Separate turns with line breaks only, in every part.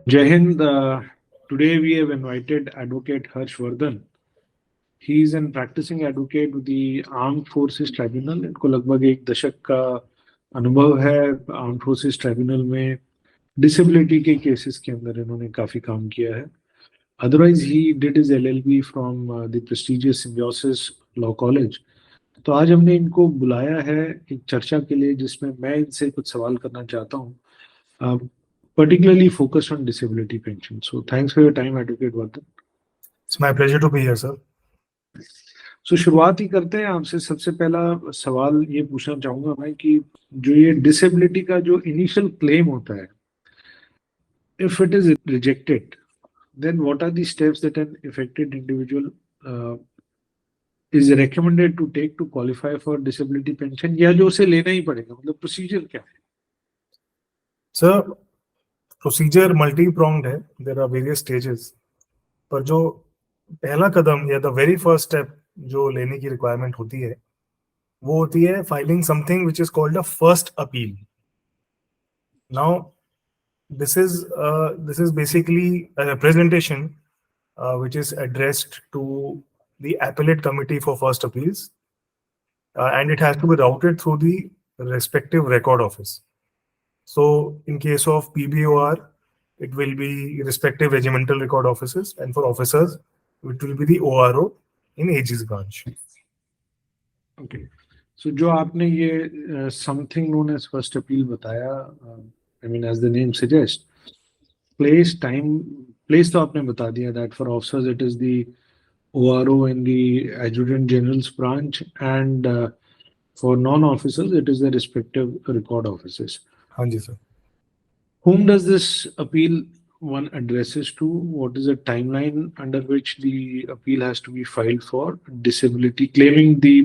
Jai Hind, today we have invited Advocate Harsh Vardhan. He is an practicing advocate with the Armed Forces Tribunal. इनको लगभग एक दशक का अनुभव है आर्म्ड फोर्सेस ट्राइब्यूनल में डिसेबिलिटी के केसेस के अंदर इन्होंने काफी काम किया है. Otherwise, he did his LLB from the prestigious Symbiosis Law College. तो आज हमने इनको बुलाया है एक चर्चा के लिए जिसमें मैं इनसे कुछ सवाल करना चाहता हूँ, particularly focused on disability pension. So thanks for your time, Advocate Vardhan.
It's my pleasure to be here, sir.
So शुरुआत ही करते हैं आपसे. सबसे पहला सवाल ये पूछना चाहूंगा मैं कि जो ये डिसेबिलिटी का जो इनिशियल क्लेम होता है, if it is rejected, then what are the steps that an affected individual is recommended to take to qualify for disability pension, या जो उसे लेना ही पड़ेगा, मतलब प्रोसीजर क्या है?
Sir, प्रोसीजर मल्टी प्रोंग्ड है. There are various stages. पर जो पहला कदम या द वेरी फर्स्ट स्टेप जो लेने की रिक्वायरमेंट होती है वो होती है filing something which is called a first appeal. Now this is basically a representation which is addressed to the appellate committee for first appeals and it has to be routed through the respective record office. So in case of PBOR, it will be respective regimental record offices, and for officers, it will be the ORO in AG's branch.
Okay. So जो आपने ये something known as first appeal बताया, I mean as the name suggests, place तो आपने बता दिया that for officers it is the ORO in the Adjutant General's branch, and for non-officers it is the respective record offices.
हाँ जी sir.
Whom does this appeal one addresses to? What is the timeline under which the appeal has to be filed for disability,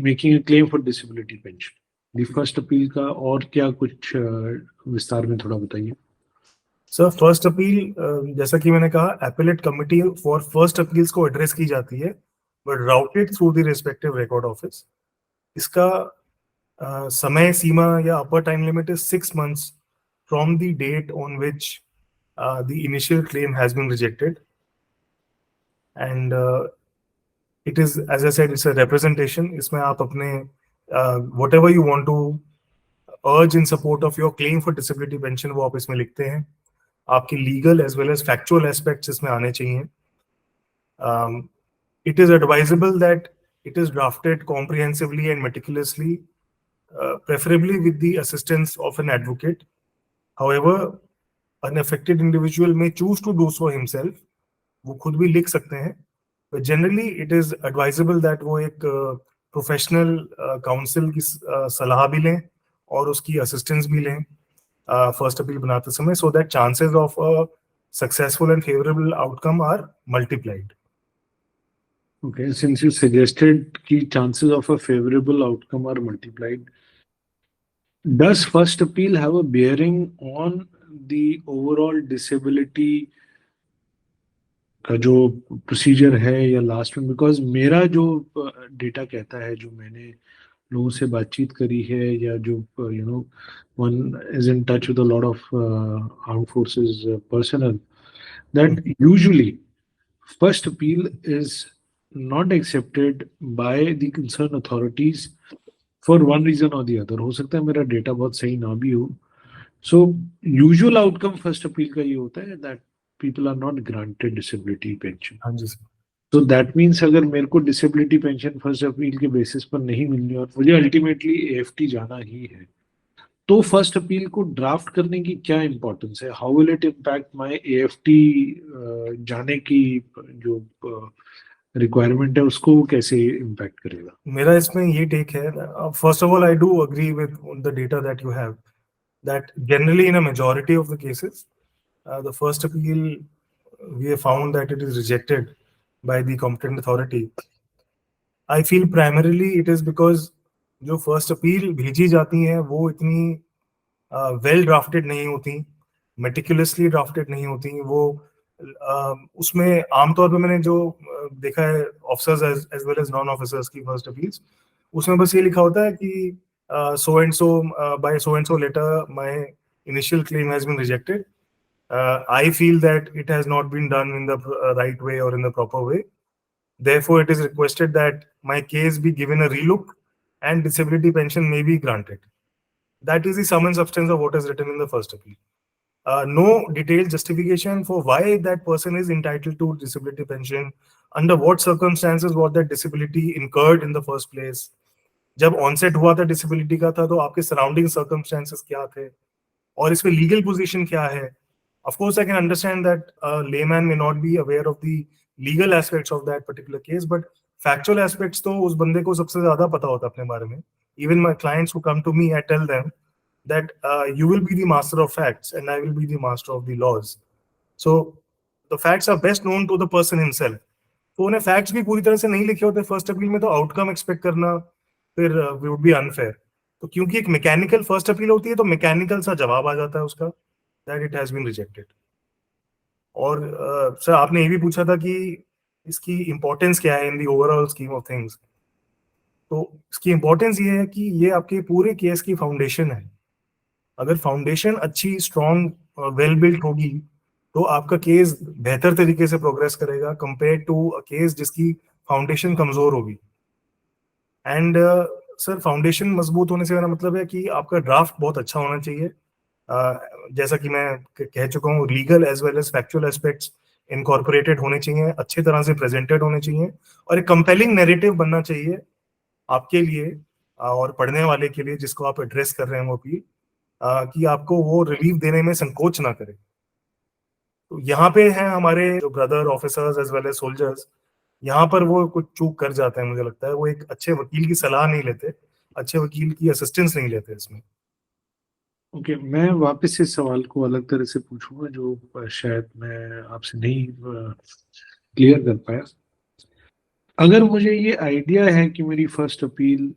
making a claim for disability pension? The first appeal का और क्या कुछ विस्तार में थोड़ा बताइए.
Sir first appeal जैसा कि मैंने कहा appellate committee for first appeals को एड्रेस की जाती है but routed through the respective record office. इसका समय सीमा या upper time limit is 6 months from the date on which the initial claim has been rejected, and it is, as I said, it's a representation. इसमें आप अपने whatever you want to urge in support of your claim for disability pension वो आप इसमें लिखते हैं. आपकी legal as well as factual aspects इसमें आने चाहिए. It is advisable that it is drafted comprehensively and meticulously, preferably with the assistance of an advocate. However, an affected individual may choose to do so himself. वो खुद भी लिख सकते हैं. But generally, it is advisable that वो एक professional counsel की सलाह भी लें और उसकी assistance भी लें first appeal बनाते समय, so that chances of a successful and favorable outcome are multiplied.
Okay, since you suggested कि chances of a favorable outcome are multiplied, does first appeal have a bearing on the overall disability का जो procedure है या last में? Because मेरा जो data कहता है, जो मैंने लोगों से बातचीत करी है, या जो one is in touch with a lot of armed forces personal, that usually first appeal is not accepted by the concerned authorities for one reason or the other. हो सकता है मेरा डेटा बहुत सही ना भी हो. So usual outcome first appeal का ये होता है that people are not granted disability pension.
हाँ जी सर.
So that means अगर मेरे को disability pension first appeal के basis पर नहीं मिलनी और मुझे ultimately AFT जाना ही है, तो फर्स्ट अपील को ड्राफ्ट करने की क्या इंपॉर्टेंस है? How will it impact my AFT जाने की जो रिक्वायरमेंट है उसको कैसे इम्पैक्ट करेगा?
मेरा इसमें ये टेक है. First of all I do agree with the data that you have, that generally in a majority of the cases the first appeal we have found that it is rejected by the competent authority. I feel primarily it is because जो first appeal भेजी जाती हैं वो इतनी well drafted नहीं होती, meticulously drafted नहीं होती. वो उसमें आमतौर पे मैंने जो देखा है officers as well as non officers की फर्स्ट अपील्स, उसमें बस ये लिखा होता है कि so and so by so and so letter my initial claim has been rejected, I feel that it has not been done in the right way or in the proper way. Therefore, it is requested that my case be given a relook and disability pension may be granted. That is the sum and substance of what is written in the first appeal. No detailed justification for why that person is entitled to disability pension, under what circumstances was that disability incurred in the first place. जब onset हुआ था disability का था तो आपके surrounding circumstances क्या थे और इसमें लीगल पोजीशन क्या है. Of course, I can understand that a layman may not be aware of the legal aspects of that particular case, but factual aspects तो उस बंदे को सबसे ज्यादा पता होता है अपने बारे में. Even my clients who come to me, I tell them that you will be the master of facts and I will be the master of the laws. So the facts are best known to the person himself. तो उन्हें facts भी पूरी तरह से नहीं लिखे होते first appeal में, तो आउटकम एक्सपेक्ट करना फिर वुड बी अनफेयर. तो क्योंकि एक मैकेनिकल फर्स्ट अपील होती है तो मैकेनिकल सा जवाब आ जाता है उसका, that it has been rejected. और सर आपने ये भी पूछा था कि इसकी इंपॉर्टेंस क्या है in the overall scheme of things. तो इसकी इंपॉर्टेंस ये है कि ये आपके पूरे केस की फाउंडेशन है. अगर फाउंडेशन अच्छी स्ट्रॉन्ग वेल बिल्ट होगी तो आपका केस बेहतर तरीके से प्रोग्रेस करेगा कंपेयर टू अ केस जिसकी फाउंडेशन कमजोर होगी. एंड सर फाउंडेशन मजबूत होने से मेरा मतलब है कि आपका ड्राफ्ट बहुत अच्छा होना चाहिए. जैसा कि मैं कह चुका हूँ, legal as well as factual aspects incorporated होने चाहिए, अच्छी तरह से प्रेजेंटेड होने चाहिए और एक कंपेलिंग नैरेटिव बनना चाहिए आपके लिए और पढ़ने वाले के लिए जिसको आप एड्रेस कर रहे हैं वो भी, कि आपको वो रिलीफ देने में संकोच ना करे. तो यहाँ पे हैं हमारे जो brother officers as well as soldiers, यहाँ पर वो कुछ चूक कर जाते हैं. मुझे लगता है वो एक अच्छे वकील की सलाह नहीं लेते, अच्छे वकील की असिस्टेंस नहीं लेते इसमें.
ओके, मैं वापस इस सवाल को अलग तरह से पूछूंगा जो शायद मैं आपसे नहीं क्लियर कर पाया. अगर मुझे ये आइडिया है कि मेरी फर्स्ट अपील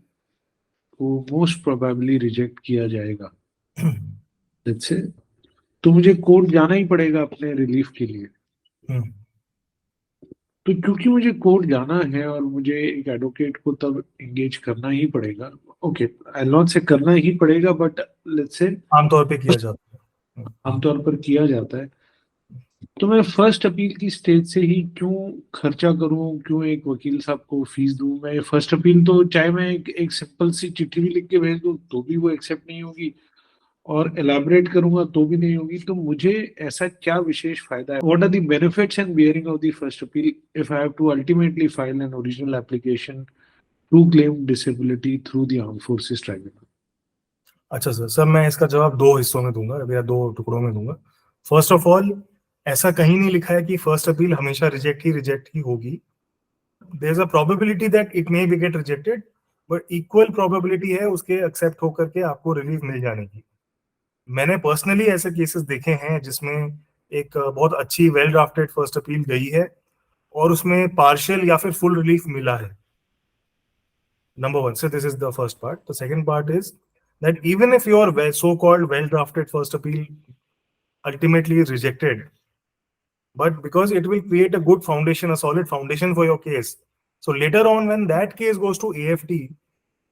को मोस्ट प्रोबेबली रिजेक्ट किया जाएगा, let's say, तो मुझे कोर्ट जाना ही पड़ेगा अपने रिलीफ के लिए. तो क्योंकि मुझे कोर्ट जाना है और मुझे एक एडवोकेट को तब एंगेज करना ही पड़ेगा. ओके, आई नॉट से करना ही पड़ेगा, बट लेट्स से
आमतौर पे किया जाता है.
आमतौर पर किया जाता है. तो मैं फर्स्ट अपील की स्टेज से ही क्यों खर्चा करूं, क्यों एक वकील साहब को फीस दूं. मैं फर्स्ट अपील तो चाहे मैं एक सिंपल सी चिट्ठी भी लिख के भेज दूं तो भी वो एक्सेप्ट नहीं होगी, और एलैबोरेट करूंगा तो भी नहीं होगी. तो मुझे ऐसा क्या विशेष फायदा है? What are the benefits and bearing of the first appeal if I have to ultimately file an original application to claim disability through the armed forces tribunal?
अच्छा सर मैं इसका जवाब दो हिस्सों में दूंगा या दो टुकड़ों में दूंगा. फर्स्ट ऑफ ऑल, ऐसा कहीं नहीं लिखा है कि फर्स्ट अपील हमेशा रिजेक्ट ही होगी. There is a probability that it may be get rejected, but equal probability है उसके एक्सेप्ट होकर के आपको रिलीफ मिल जाने की. मैंने पर्सनली ऐसे केसेस देखे हैं जिसमें एक बहुत अच्छी वेल ड्राफ्टेड फर्स्ट अपील गई है और उसमें पार्शियल या फिर फुल रिलीफ मिला है. Number one, so this is the first part. The second part is that even if your so-called well-drafted first appeal ultimately is rejected, but because it will create a good foundation, a solid foundation for your case. So later on, when that case goes to AFT,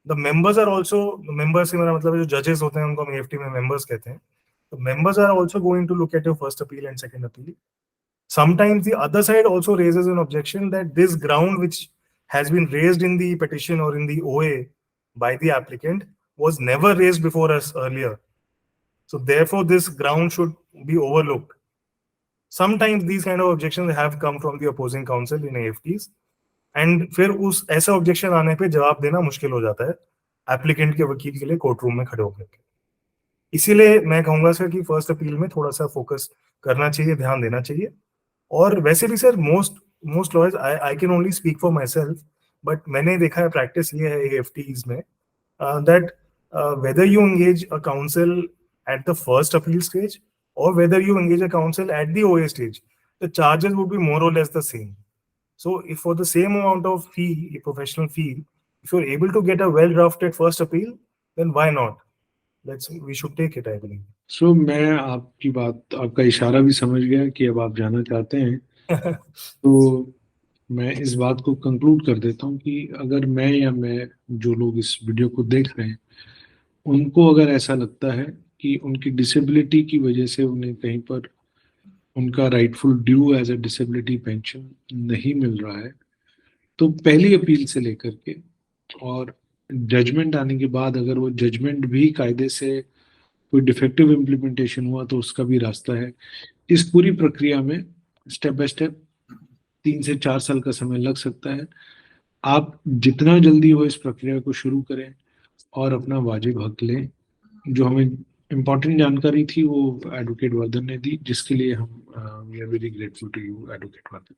the members are also, members से मेरा मतलब है जो judges होते हैं उनको हम AFT में members कहते हैं. The members are also going to look at your first appeal and second appeal. Sometimes the other side also raises an objection that this ground which has been raised in the petition or in the OA by the applicant was never raised before us earlier. So therefore, this ground should be overlooked. Sometimes these kind of objections have come from the opposing counsel in AFTs, and फिर उस ऐसा objection आने पे जवाब देना मुश्किल हो जाता है एप्लीकेंट के वकील के लिए कोर्ट रूम में खड़े होकर के. इसीलिए मैं कहूंगा सर कि फर्स्ट अपील में थोड़ा सा फोकस करना चाहिए, ध्यान देना चाहिए. और वैसे भी sir most lawyers, I can only speak for my self, but मैंने देखा है प्रैक्टिस ये है AFTs में that whether you engage a counsel at the first appeal stage or whether you engage a counsel at the OA stage, the charges would be more or less the same. So if for the same amount of fee, a professional fee, if you're able to get a well-drafted first appeal, then why not? We should take it, I believe.
So मैं आपकी बात, आपका इशारा भी समझ गया कि अब आप जाना चाहते हैं. तो मैं इस बात को कंक्लूड कर देता हूँ कि अगर मैं जो लोग इस वीडियो को देख रहे हैं उनको अगर ऐसा लगता है कि उनकी डिसेबिलिटी की वजह से उन्हें कहीं पर उनका rightful due as a disability pension नहीं मिल रहा है, तो पहली अपील से लेकर के और जजमेंट आने के बाद अगर वो जजमेंट भी कायदे से कोई डिफेक्टिव इम्प्लीमेंटेशन हुआ तो उसका भी रास्ता है। इस पूरी प्रक्रिया में स्टेप बाय स्टेप 3 से 4 साल का समय लग सकता है। आप जितना जल्दी हो इस प्रक्रिया को शुरू करें और अपना वाजिब हक लें। जो हमें इम्पोर्टेंट जानकारी थी वो एडवोकेट वर्धन ने दी, जिसके लिए हम we are very grateful to you advocate Vardhan.